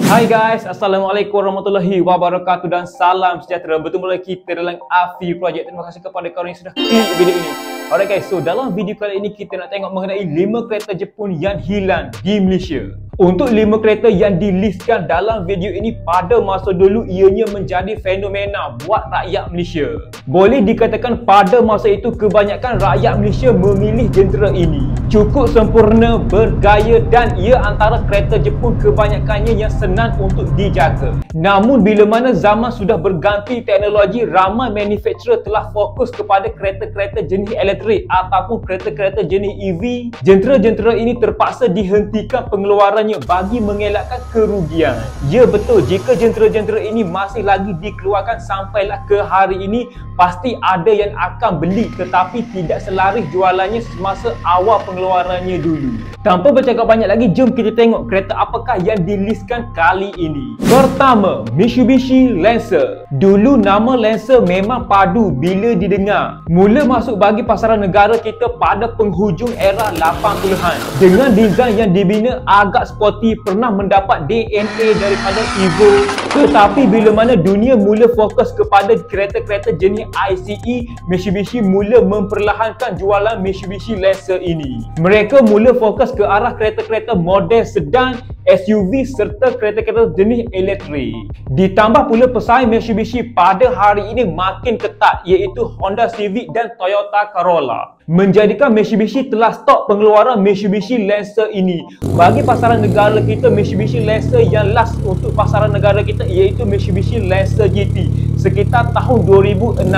Hai guys, Assalamualaikum warahmatullahi wabarakatuh dan salam sejahtera. Bertemu lagi kita dalam Afi Project. Terima kasih kepada korang yang sudah klik video ini. Alright guys, so dalam video kali ini kita nak tengok mengenai 5 kereta Jepun yang hilang di Malaysia. Untuk 5 kereta yang dilistkan dalam video ini pada masa dulu ianya menjadi fenomena buat rakyat Malaysia. Boleh dikatakan pada masa itu kebanyakan rakyat Malaysia memilih jentera ini. Cukup sempurna, bergaya dan ia antara kereta Jepun kebanyakannya yang senang untuk dijaga. Namun bila mana zaman sudah berganti teknologi, ramai manufacturer telah fokus kepada kereta-kereta jenis elektrik ataupun kereta-kereta jenis EV. Jentera-jentera ini terpaksa dihentikan pengeluaran bagi mengelakkan kerugian. Ya betul, jika jentera-jentera ini masih lagi dikeluarkan sampailah ke hari ini, pasti ada yang akan beli tetapi tidak selaris jualannya semasa awal pengeluarannya dulu. Tanpa bercakap banyak lagi, jom kita tengok kereta apakah yang dilistkan kali ini. Pertama, Mitsubishi Lancer. Dulu nama Lancer memang padu bila didengar. Mula masuk bagi pasaran negara kita pada penghujung era 80-an. Dengan design yang dibina agak sporty, pernah mendapat DNA daripada Evo. Tetapi bila mana dunia mula fokus kepada kereta-kereta jenis ICE, Mitsubishi mula memperlahankan jualan Mitsubishi Lancer ini. Mereka mula fokus ke arah kereta-kereta model sedan, SUV serta kereta-kereta jenis elektrik. Ditambah pula pesaing Mitsubishi pada hari ini makin ketat, iaitu Honda Civic dan Toyota Corolla, menjadikan Mitsubishi telah stop pengeluaran Mitsubishi Lancer ini. Bagi pasaran negara kita, Mitsubishi Lancer yang last untuk pasaran negara kita iaitu Mitsubishi Lancer GT sekitar tahun 2016.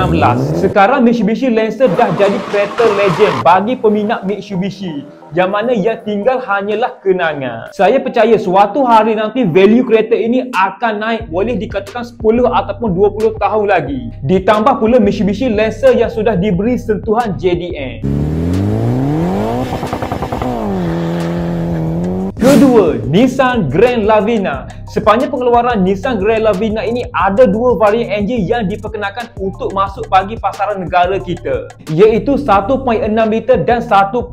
Sekarang Mitsubishi Lancer dah jadi kereta legend bagi peminat Mitsubishi, yang mana yang tinggal hanyalah kenangan. Saya percaya suatu hari nanti value kereta ini akan naik, boleh dikatakan 10 ataupun 20 tahun lagi. Ditambah pula Mitsubishi Lancer yang sudah diberi sentuhan JDM. Kedua, Nissan Grand Lavina. Sepanjang pengeluaran Nissan Grand Lavina ini ada dua varian enjin yang diperkenalkan untuk masuk bagi pasaran negara kita, iaitu 1.6 liter dan 1.8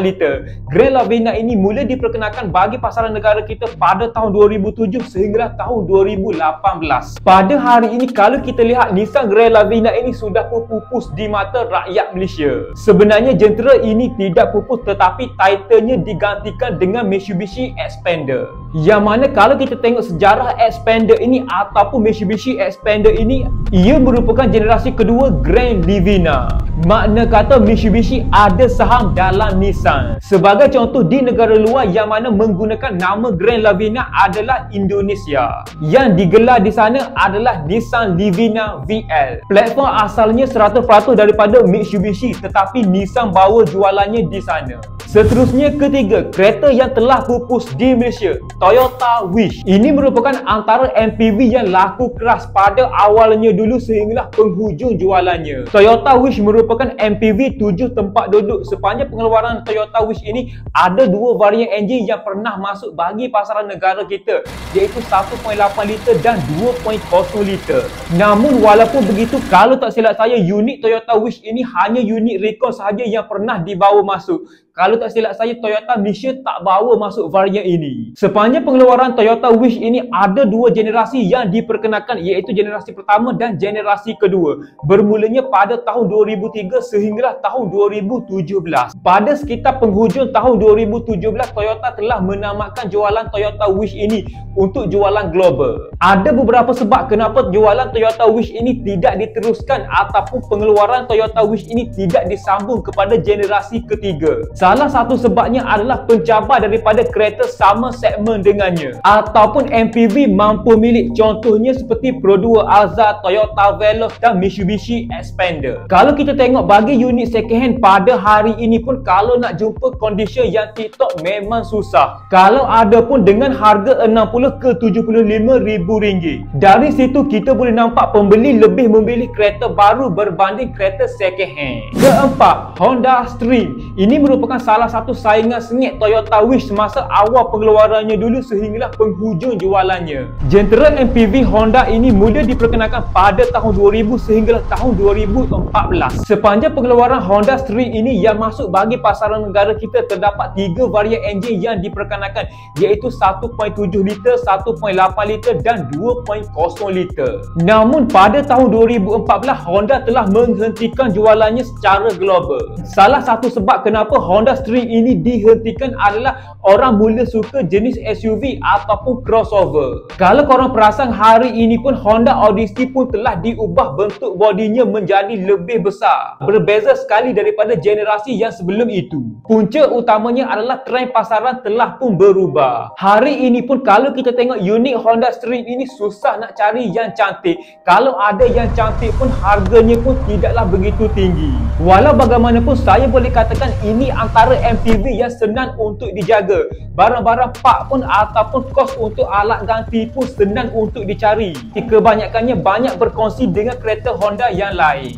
liter. Grand Lavina ini mula diperkenalkan bagi pasaran negara kita pada tahun 2007 sehingga tahun 2018. Pada hari ini kalau kita lihat Nissan Grand Lavina ini sudah pupus di mata rakyat Malaysia. Sebenarnya jentera ini tidak pupus tetapi titlenya digantikan dengan Mitsubishi Xpander. Yang mana kalau kita tengok sejarah Xpander ini ataupun Mitsubishi Xpander ini, ia merupakan generasi kedua Grand Livina. Makna kata Mitsubishi ada saham dalam Nissan. Sebagai contoh, di negara luar yang mana menggunakan nama Grand Lavina adalah Indonesia, yang digelar di sana adalah Nissan Livina VL. Platform asalnya 100% daripada Mitsubishi tetapi Nissan bawa jualannya di sana. Seterusnya, ketiga, kereta yang telah pupus di Malaysia, Toyota Wish. Ini merupakan antara MPV yang laku keras pada awalnya dulu sehinggalah penghujung jualannya. Toyota Wish merupakan MPV 7 tempat duduk. Sepanjang pengeluaran Toyota Wish ini ada dua varian enjin yang pernah masuk bagi pasaran negara kita, iaitu 1.8 liter dan 2.0 liter. Namun walaupun begitu, kalau tak silap saya, unit Toyota Wish ini hanya unit recon sahaja yang pernah dibawa masuk. Kalau tak silap saya, Toyota Malaysia tak bawa masuk varian ini. Sepanjang pengeluaran Toyota Wish ini ada dua generasi yang diperkenalkan, iaitu generasi pertama dan generasi kedua. Bermulanya pada tahun 2003 sehinggalah tahun 2017. Pada sekitar penghujung tahun 2017, Toyota telah menamakan jualan Toyota Wish ini untuk jualan global. Ada beberapa sebab kenapa jualan Toyota Wish ini tidak diteruskan ataupun pengeluaran Toyota Wish ini tidak disambung kepada generasi ketiga. Salah satu sebabnya adalah pencabar daripada kereta sama segmen dengannya ataupun MPV mampu milik, contohnya seperti Pro 2 Alza, Toyota Veloz dan Mitsubishi Xpander. Kalau kita tengok bagi unit second hand pada hari ini pun, kalau nak jumpa kondisi yang tip-top memang susah. Kalau ada pun dengan harga 60 ke 75 ribu ringgit. Dari situ kita boleh nampak pembeli lebih memilih kereta baru berbanding kereta second hand. Keempat, Honda Stream. Ini merupakan merupakan salah satu saingan sengit Toyota Wish semasa awal pengeluarannya dulu sehinggalah penghujung jualannya. Jentera MPV Honda ini mula diperkenalkan pada tahun 2000 sehinggalah tahun 2014. Sepanjang pengeluaran Honda Stream ini yang masuk bagi pasaran negara kita, terdapat 3 varian enjin yang diperkenalkan, iaitu 1.7 liter, 1.8 liter dan 2.0 liter. Namun pada tahun 2014 Honda telah menghentikan jualannya secara global. Salah satu sebab kenapa Honda Stream ini dihentikan adalah orang mula suka jenis SUV ataupun crossover. Kalau korang perasan, hari ini pun Honda Odyssey pun telah diubah bentuk bodinya menjadi lebih besar, berbeza sekali daripada generasi yang sebelum itu. Punca utamanya adalah trend pasaran telah pun berubah. Hari ini pun kalau kita tengok unit Honda Stream ini susah nak cari yang cantik. Kalau ada yang cantik pun harganya pun tidaklah begitu tinggi. Walau bagaimanapun saya boleh katakan ini antara MPV yang senang untuk dijaga. Barang-barang part pun ataupun kos untuk alat ganti pun senang untuk dicari. Kebanyakannya banyak berkongsi dengan kereta Honda yang lain.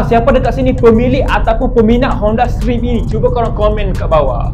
Siapa dekat sini pemilik ataupun peminat Honda Stream ini? Cuba korang komen kat bawah.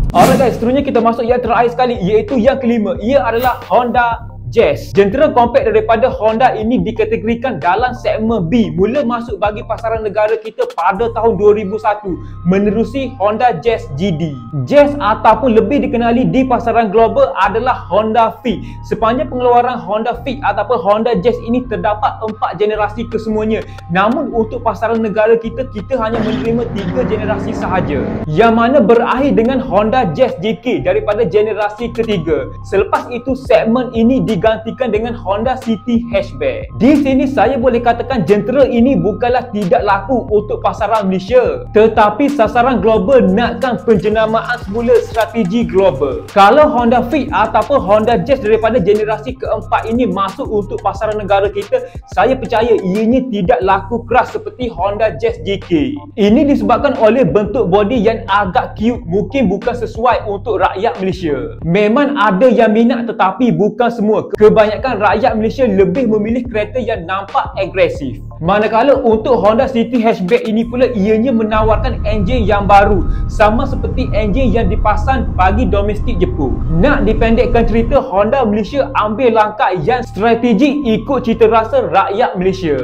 Alright guys, seterusnya kita masuk yang terakhir sekali, iaitu yang kelima. Ia adalah Honda Jazz. Jentera compact daripada Honda ini dikategorikan dalam segmen B, mula masuk bagi pasaran negara kita pada tahun 2001 menerusi Honda Jazz GD. Jazz ataupun lebih dikenali di pasaran global adalah Honda Fit. Sepanjang pengeluaran Honda Fit ataupun Honda Jazz ini terdapat 4 generasi kesemuanya. Namun untuk pasaran negara kita hanya menerima 3 generasi sahaja, yang mana berakhir dengan Honda Jazz JK daripada generasi ketiga. Selepas itu segmen ini digantikan dengan Honda City Hatchback. Di sini saya boleh katakan jentera ini bukanlah tidak laku untuk pasaran Malaysia, tetapi sasaran global nakkan penjenamaan semula strategi global. Kalau Honda Fit ataupun Honda Jazz daripada generasi keempat ini masuk untuk pasaran negara kita, saya percaya ianya tidak laku keras seperti Honda Jazz JK. Ini disebabkan oleh bentuk body yang agak cute, mungkin bukan sesuai untuk rakyat Malaysia. Memang ada yang minat tetapi bukan semua. Kebanyakan rakyat Malaysia lebih memilih kereta yang nampak agresif. Manakala untuk Honda City Hatchback ini pula ianya menawarkan enjin yang baru, sama seperti enjin yang dipasang bagi domestik Jepun. Nak dipendekkan cerita, Honda Malaysia ambil langkah yang strategik ikut cita rasa rakyat Malaysia.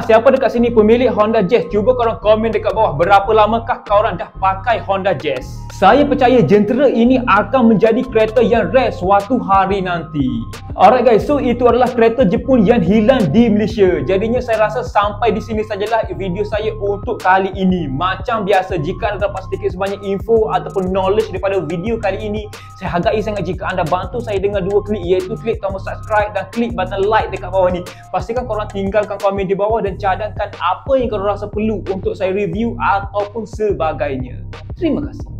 Siapa dekat sini pemilik Honda Jazz? Cuba korang komen dekat bawah, berapa lamakah korang dah pakai Honda Jazz? Saya percaya jentera ini akan menjadi kereta yang rare suatu hari nanti. Alright guys, so itu adalah kereta Jepun yang hilang di Malaysia. Jadinya saya rasa sampai di sini sajalah video saya untuk kali ini. Macam biasa, jika anda dapat sedikit sebanyak info ataupun knowledge daripada video kali ini, saya hargai sangat jika anda bantu saya dengan 2 klik, iaitu klik tombol subscribe dan klik button like dekat bawah ni. Pastikan korang tinggalkan komen di bawah dan cadangkan apa yang korang rasa perlu untuk saya review ataupun sebagainya. Terima kasih.